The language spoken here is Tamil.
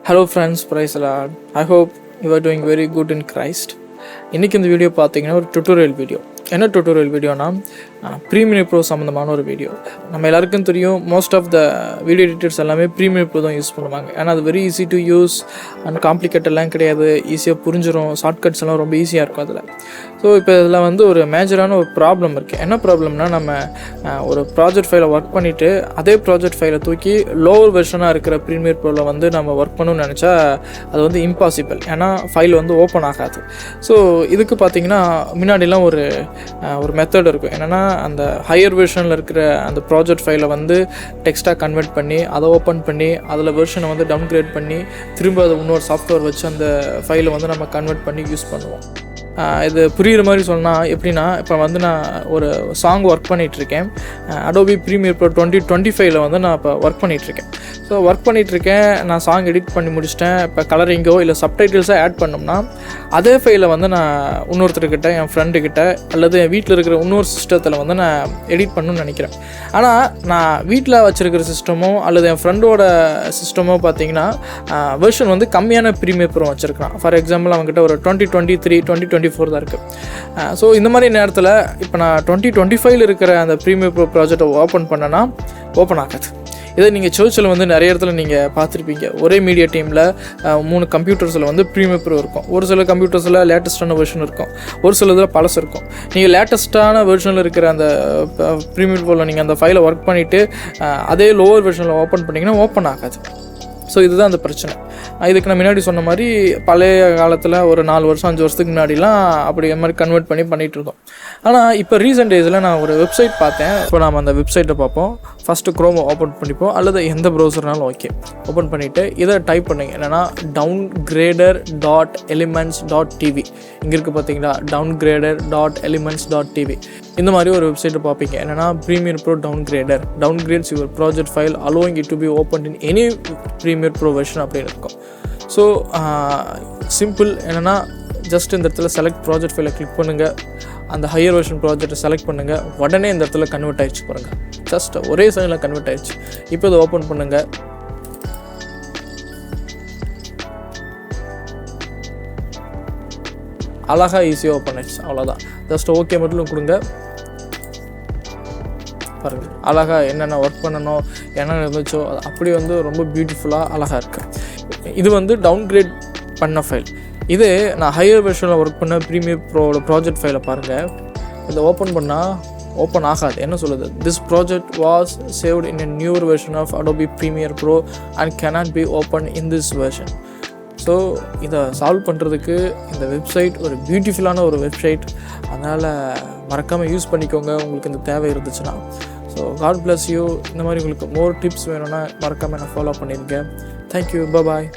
Hello friends, praise the Lord. I hope you are doing very good in Christ. இன்றைக்கி இந்த வீடியோ பார்த்தீங்கன்னா ஒரு டுட்டோரியல் வீடியோ. என்ன டுட்டோரியல் வீடியோனா ப்ரீமியர் ப்ரோ சம்மந்தமான ஒரு வீடியோ. நம்ம எல்லாருக்கும் தெரியும், most of the video editors எல்லாமே ப்ரீமியர் ப்ரோ தான் யூஸ் பண்ணுவாங்க. ஏன்னா அது very easy to use and காம்ப்ளிகேட்டட்லாம் கிடையாது, ஈஸியாக புரிஞ்சிடும், ஷார்ட்கட்ஸ் எல்லாம் ரொம்ப ஈஸியாக இருக்கும் அதில். ஸோ இப்போ இதில் வந்து ஒரு மேஜரான ஒரு ப்ராப்ளம் இருக்குது. என்ன ப்ராப்ளம்னா, நம்ம ஒரு ப்ராஜெக்ட் ஃபைலை ஒர்க் பண்ணிவிட்டு அதே ப்ராஜெக்ட் ஃபைலை தூக்கி லோவர் வெர்ஷனாக இருக்கிற ப்ரீமியர் ப்ரோவில் வந்து நம்ம ஒர்க் பண்ணணும்னு நினச்சா அது வந்து இம்பாசிபிள். ஏன்னா ஃபைல் வந்து ஓப்பன் ஆகாது. ஸோ இதுக்கு பார்த்திங்கன்னா முன்னாடிலாம் ஒரு மெத்தட் இருக்கும். என்னென்னா, அந்த ஹையர் வெர்ஷனில் இருக்கிற அந்த ப்ராஜெக்ட் ஃபைலை வந்து டெக்ஸ்ட்டாக கன்வெர்ட் பண்ணி அதை ஓப்பன் பண்ணி அதில் வெர்ஷனை வந்து டவுன்கிரேட் பண்ணி திரும்ப அதை இன்னொரு சாஃப்ட்வேர் வச்சு அந்த ஃபைலை வந்து நம்ம கன்வெர்ட் பண்ணி யூஸ் பண்ணுவோம். இது புரிகிற மாதிரி சொன்னால் எப்படின்னா, இப்போ வந்து நான் ஒரு சாங் ஒர்க் பண்ணிகிட்ருக்கேன். அடோபி ப்ரீமியர் ப்ரோ 2025 வந்து நான் இப்போ ஒர்க் பண்ணிகிட்ருக்கேன். ஸோ ஒர்க் பண்ணிகிட்ருக்கேன், நான் சாங் எடிட் பண்ணி முடிச்சிட்டேன். இப்போ கலரிங்கோ இல்லை சப்டைட்டில்ஸோ ஆட் பண்ணோம்னா அதே ஃபைலை வந்து நான் இன்னொருத்தர்கிட்ட, என் ஃப்ரெண்டுக்கிட்ட அல்லது என் வீட்டில் இருக்கிற இன்னொரு சிஸ்டத்தில் வந்து நான் எடிட் பண்ணணும்னு நினைக்கிறேன். ஆனால் நான் வீட்டில் வச்சுருக்கிற சிஸ்டமோ அல்லது என் ஃப்ரெண்டோட சிஸ்டமோ பார்த்தீங்கன்னா வெர்ஷன் வந்து கம்மியான ப்ரீமியர் ப்ரோ வச்சுருக்கான். ஃபார் எக்ஸாம்பிள் அவங்ககிட்ட ஒரு 2023, 2024 தான் இருக்குது. ஸோ இந்த மாதிரி நேரத்தில் இப்போ நான் 2025 இருக்கிற அந்த ப்ரீமியர் ப்ரோ ப்ராஜெக்டை ஓப்பன் பண்ணேன்னா ஓப்பன் ஆகாது. இதை நீங்கள் சர்ச்சில் வந்து நிறைய இடத்துல நீங்கள் பார்த்துருப்பீங்க. ஒரே மீடியா டீமில் 3 கம்ப்யூட்டர்ஸில் வந்து ப்ரீமியர் ப்ரோ இருக்கும். ஒரு சில கம்ப்யூட்டர்ஸில் லேட்டஸ்ட்டான வெர்ஷன் இருக்கும், ஒரு சில இதில் பழசு இருக்கும். நீங்கள் லேட்டஸ்ட்டான வெர்ஷனில் இருக்கிற அந்த ப்ரீமியர் ப்ரோவில் நீங்கள் அந்த ஃபைலை ஒர்க் பண்ணிவிட்டு அதே லோவர் வெர்ஷனில் ஓப்பன் பண்ணிங்கன்னா ஓப்பன் ஆகாது. ஸோ இதுதான் அந்த பிரச்சனை. இதுக்கு நான் முன்னாடி சொன்ன மாதிரி பழைய காலத்தில் ஒரு 4 வருஷம் 5 வருஷத்துக்கு முன்னாடிலாம் அப்படி மாதிரி கன்வெர்ட் பண்ணிகிட்டு இருந்தோம். ஆனால் இப்போ ரீசெண்ட் டேஸில் நான் ஒரு வெப்சைட் பார்த்தேன். இப்போ நம்ம அந்த வெப்சைட்டை பார்ப்போம். ஃபஸ்ட்டு க்ரோமை ஓப்பன் பண்ணிப்போம், அல்லது எந்த ப்ரௌசர்னாலும் ஓகே. ஓப்பன் பண்ணிவிட்டு இதை டைப் பண்ணுங்க. என்னென்னா downgradr.elements.tv. இங்கே இருக்குது பார்த்தீங்களா, downgradr.elements.tv. இந்த மாதிரி ஒரு வெப்சைட்டை பார்ப்பீங்க. என்னென்னா, Premiere Pro downgrades your project file allowing it to be open in any Premiere Pro version அப்படின்னு இருக்கும். So simple. என்னென்னா, ஜஸ்ட் இந்த இடத்துல செலக்ட் ப்ராஜெக்ட் ஃபைலை கிளிக் பண்ணுங்கள், அந்த ஹையர் வெர்ஷன் ப்ராஜெக்டை செலக்ட் பண்ணுங்கள். உடனே இந்த இடத்துல கன்வெர்ட் ஆகிடுச்சு பாருங்கள். ஜஸ்ட் ஒரே செகண்டில் கன்வெர்ட் ஆகிடுச்சு. இப்போ இதை ஓப்பன் பண்ணுங்கள். அழகாக ஈஸியாக ஓப்பன் ஆகிடுச்சு. அவ்வளோதான். ஜஸ்ட் ஓகே மட்டும் கொடுங்க. பாருங்கள், அழகாக என்னென்ன ஒர்க் பண்ணணும், என்னென்ன இருந்துச்சோ அது அப்படி வந்து ரொம்ப பியூட்டிஃபுல்லாக அழகாக இருக்குது. இது வந்து டவுன்கிரேட் பண்ண ஃபைல். இது நான் ஹையர் வெர்ஷனில் ஒர்க் பண்ண ப்ரீமியர் ப்ரோவோட ப்ராஜெக்ட் ஃபைலை பாருங்கள். இதை ஓப்பன் பண்ணால் ஓப்பன் ஆகாது. என்ன சொல்லுது? This project was saved in a newer version of Adobe Premiere Pro and cannot be open in this version. So இதை சால்வ் பண்ணுறதுக்கு இந்த வெப்சைட் ஒரு பியூட்டிஃபுல்லான ஒரு வெப்சைட். அதனால் மறக்காமல் யூஸ் பண்ணிக்கோங்க உங்களுக்கு இந்த தேவை இருந்துச்சுன்னா. So god bless you. இந்த மாதிரி உங்களுக்கு மோர் டிப்ஸ் வேணும்னா மறக்காமல் நான் ஃபாலோ பண்ணியிருக்கேன். தேங்க்யூ. பாய்.